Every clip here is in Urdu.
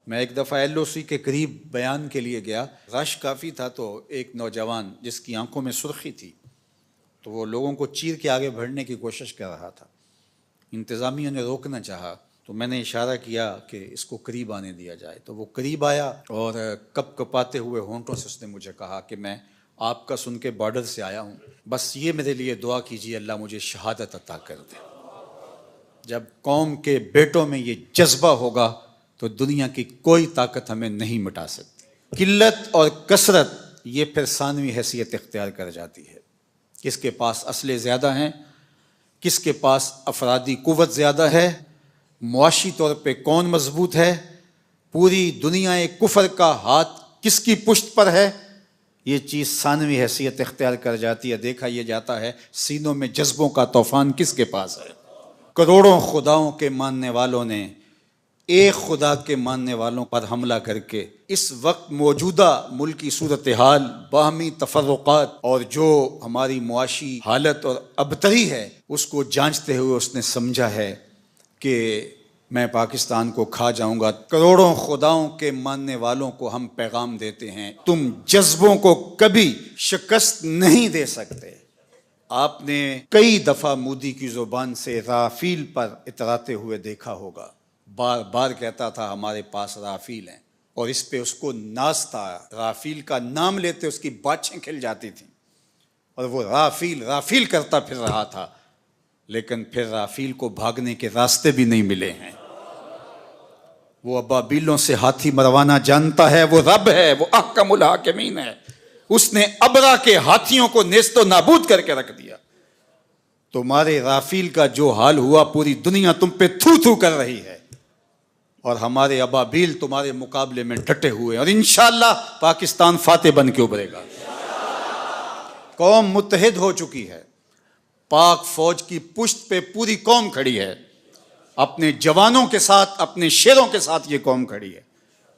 میں ایک دفعہ ایل او سی کے قریب بیان کے لیے گیا، رش کافی تھا، تو ایک نوجوان جس کی آنکھوں میں سرخی تھی تو وہ لوگوں کو چیر کے آگے بڑھنے کی کوشش کر رہا تھا۔ انتظامیہ نے روکنا چاہا تو میں نے اشارہ کیا کہ اس کو قریب آنے دیا جائے، تو وہ قریب آیا اور کپ کپاتے ہوئے ہونٹوں سے اس نے مجھے کہا کہ میں آپ کا سن کے بارڈر سے آیا ہوں، بس یہ میرے لیے دعا کیجیے اللہ مجھے شہادت عطا کر دے۔ جب قوم کے بیٹوں میں یہ جذبہ ہوگا تو دنیا کی کوئی طاقت ہمیں نہیں مٹا سکتی۔ قلت اور کثرت یہ پھر ثانوی حیثیت اختیار کر جاتی ہے۔ کس کے پاس اسلحے زیادہ ہیں، کس کے پاس افرادی قوت زیادہ ہے، معاشی طور پہ کون مضبوط ہے، پوری دنیا کفر کا ہاتھ کس کی پشت پر ہے، یہ چیز ثانوی حیثیت اختیار کر جاتی ہے۔ دیکھا یہ جاتا ہے سینوں میں جذبوں کا طوفان کس کے پاس ہے۔ کروڑوں خداؤں کے ماننے والوں نے ایک خدا کے ماننے والوں پر حملہ کر کے اس وقت موجودہ ملکی صورتحال، باہمی تفرقات اور جو ہماری معاشی حالت اور ابتری ہے اس کو جانچتے ہوئے اس نے سمجھا ہے کہ میں پاکستان کو کھا جاؤں گا۔ کروڑوں خداؤں کے ماننے والوں کو ہم پیغام دیتے ہیں، تم جذبوں کو کبھی شکست نہیں دے سکتے۔ آپ نے کئی دفعہ مودی کی زبان سے رافیل پر اتراتے ہوئے دیکھا ہوگا، بار بار کہتا تھا ہمارے پاس رافیل ہیں، اور اس پہ اس کو ناز تھا۔ رافیل کا نام لیتے اس کی باچھیں کھل جاتی تھیں اور وہ رافیل رافیل کرتا پھر رہا تھا، لیکن پھر رافیل کو بھاگنے کے راستے بھی نہیں ملے ہیں۔ وہ ابابیلوں سے ہاتھی مروانا جانتا ہے، وہ رب ہے، وہ احکم الحاکمین ہے۔ اس نے ابرا کے ہاتھیوں کو نیست و نابود کر کے رکھ دیا۔ تمہارے رافیل کا جو حال ہوا پوری دنیا تم پہ تھو تھو کر رہی ہے، اور ہمارے ابابیل تمہارے مقابلے میں ڈٹے ہوئے، اور انشاءاللہ پاکستان فاتح بن کے ابھرے گا۔ قوم متحد ہو چکی ہے، پاک فوج کی پشت پہ پوری قوم کھڑی ہے، اپنے جوانوں کے ساتھ، اپنے شیروں کے ساتھ یہ قوم کھڑی ہے۔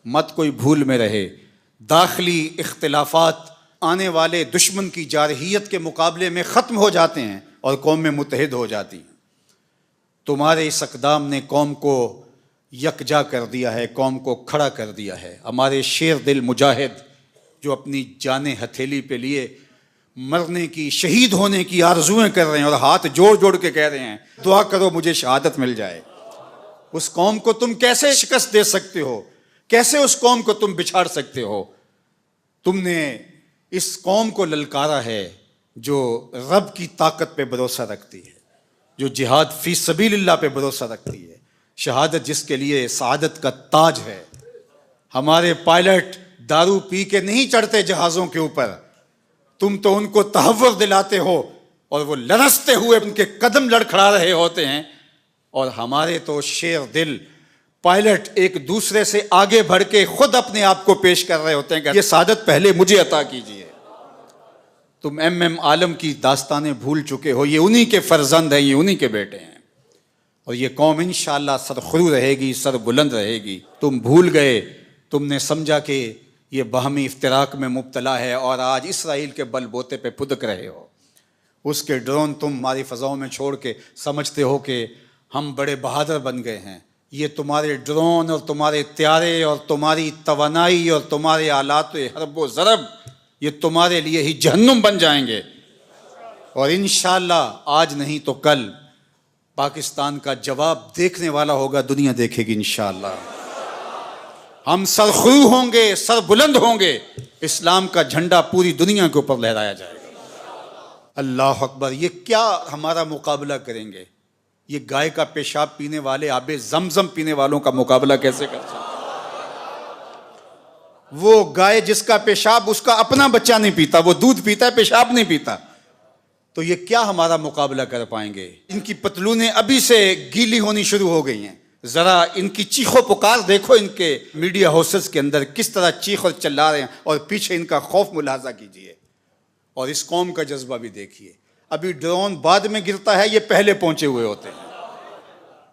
مت کوئی بھول میں رہے، داخلی اختلافات آنے والے دشمن کی جارحیت کے مقابلے میں ختم ہو جاتے ہیں اور قوم میں متحد ہو جاتی ہیں۔ تمہارے اس اقدام نے قوم کو یکجا کر دیا ہے، قوم کو کھڑا کر دیا ہے۔ ہمارے شیر دل مجاہد جو اپنی جانیں ہتھیلی پہ لیے مرنے کی، شہید ہونے کی آرزویں کر رہے ہیں اور ہاتھ جوڑ جوڑ کے کہہ رہے ہیں دعا کرو مجھے شہادت مل جائے، اس قوم کو تم کیسے شکست دے سکتے ہو؟ کیسے اس قوم کو تم بچھاڑ سکتے ہو؟ تم نے اس قوم کو للکارا ہے جو رب کی طاقت پہ بھروسہ رکھتی ہے، جو جہاد فی سبیل اللہ پہ بھروسہ رکھتی ہے، شہادت جس کے لیے سعادت کا تاج ہے۔ ہمارے پائلٹ دارو پی کے نہیں چڑھتے جہازوں کے اوپر، تم تو ان کو تحور دلاتے ہو اور وہ لرزتے ہوئے ان کے قدم لڑکھڑا رہے ہوتے ہیں، اور ہمارے تو شیر دل پائلٹ ایک دوسرے سے آگے بڑھ کے خود اپنے آپ کو پیش کر رہے ہوتے ہیں کہ یہ سعادت پہلے مجھے عطا کیجیے۔ تم ایم عالم کی داستانیں بھول چکے ہو، یہ انہی کے فرزند ہیں، یہ انہی کے بیٹے ہیں، اور یہ قوم انشاءاللہ سرخرو رہے گی، سر بلند رہے گی۔ تم بھول گئے، تم نے سمجھا کہ یہ باہمی افتراق میں مبتلا ہے، اور آج اسرائیل کے بل بوتے پہ پھدک رہے ہو۔ اس کے ڈرون تم ہماری فضاؤں میں چھوڑ کے سمجھتے ہو کہ ہم بڑے بہادر بن گئے ہیں۔ یہ تمہارے ڈرون اور تمہارے طیارے اور تمہاری توانائی اور تمہارے آلات حرب و ضرب یہ تمہارے لیے ہی جہنم بن جائیں گے، اور انشاءاللہ آج نہیں تو کل پاکستان کا جواب دیکھنے والا ہوگا، دنیا دیکھے گی انشاءاللہ۔ ہم سرخرو ہوں گے، سر بلند ہوں گے، اسلام کا جھنڈا پوری دنیا کے اوپر لہرایا جائے گا۔ اللہ اکبر! یہ کیا ہمارا مقابلہ کریں گے؟ یہ گائے کا پیشاب پینے والے آب زمزم پینے والوں کا مقابلہ کیسے کر سکتے؟ وہ گائے جس کا پیشاب اس کا اپنا بچہ نہیں پیتا، وہ دودھ پیتا ہے، پیشاب نہیں پیتا، تو یہ کیا ہمارا مقابلہ کر پائیں گے؟ ان کی پتلونیں ابھی سے گیلی ہونی شروع ہو گئی ہیں، ذرا ان کی چیخ و پکار دیکھو، ان کے میڈیا ہاؤسز کے اندر کس طرح چیخ اور چلا رہے ہیں، اور پیچھے ان کا خوف ملاحظہ کیجئے، اور اس قوم کا جذبہ بھی دیکھیے۔ ابھی ڈرون بعد میں گرتا ہے، یہ پہلے پہنچے ہوئے ہوتے ہیں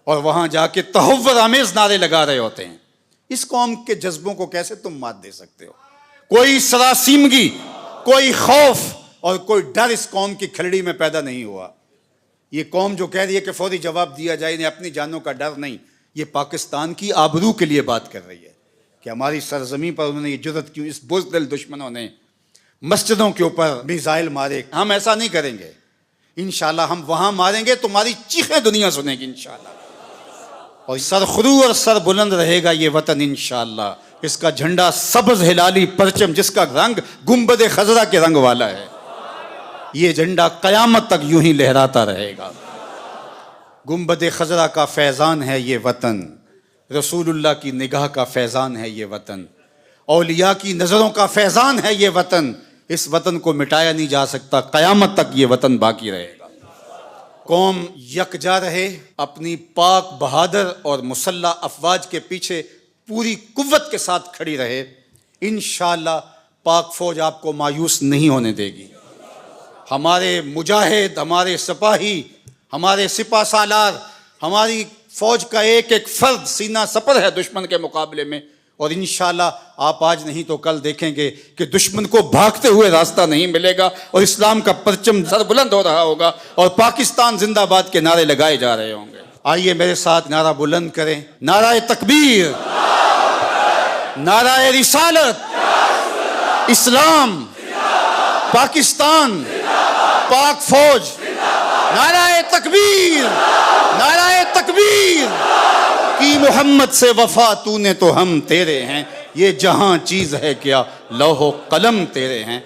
اور وہاں جا کے تحور آمیز نعرے لگا رہے ہوتے ہیں۔ اس قوم کے جذبوں کو کیسے تم مات دے سکتے ہو؟ کوئی سراسیمگی، کوئی خوف اور کوئی ڈر اس قوم کی کھلڑی میں پیدا نہیں ہوا۔ یہ قوم جو کہہ رہی ہے کہ فوری جواب دیا جائے، انہیں اپنی جانوں کا ڈر نہیں، یہ پاکستان کی آبرو کے لیے بات کر رہی ہے، کہ ہماری سرزمین پر انہوں نے یہ جرت کیوں، اس بزدل دشمنوں نے مسجدوں کے اوپر میزائل مارے. ہم ایسا نہیں کریں گے انشاءاللہ. ہم وہاں ماریں گے تمہاری چیخیں دنیا سنے گی انشاءاللہ. اور سرخرو اور سر بلند رہے گا یہ وطن انشاءاللہ. اس کا جھنڈا سبز ہلالی پرچم جس کا رنگ گنبد خضرا کے رنگ والا ہے، یہ جھنڈا قیامت تک یوں ہی لہراتا رہے گا. گنبد خضرا کا فیضان ہے یہ وطن، رسول اللہ کی نگاہ کا فیضان ہے یہ وطن، اولیاء کی نظروں کا فیضان ہے یہ وطن. اس وطن کو مٹایا نہیں جا سکتا، قیامت تک یہ وطن باقی رہے گا. قوم یکجا رہے، اپنی پاک بہادر اور مسلح افواج کے پیچھے پوری قوت کے ساتھ کھڑی رہے. انشاءاللہ پاک فوج آپ کو مایوس نہیں ہونے دے گی. ہمارے مجاہد، ہمارے سپاہی، ہمارے سپہ سالار، ہماری فوج کا ایک ایک فرد سینہ سپر ہے دشمن کے مقابلے میں. اور انشاءاللہ آپ آج نہیں تو کل دیکھیں گے کہ دشمن کو بھاگتے ہوئے راستہ نہیں ملے گا اور اسلام کا پرچم سر بلند ہو رہا ہوگا اور پاکستان زندہ باد کے نعرے لگائے جا رہے ہوں گے. آئیے میرے ساتھ نعرہ بلند کریں. نعرہ تکبیر، نعرہ رسالت، اسلام، پاکستان، پاک فوج. نعرہ تکبیر، نعرہ تکبیر. کی محمد سے وفا تو نے تو ہم تیرے ہیں، یہ جہاں چیز ہے کیا لوح و قلم تیرے ہیں.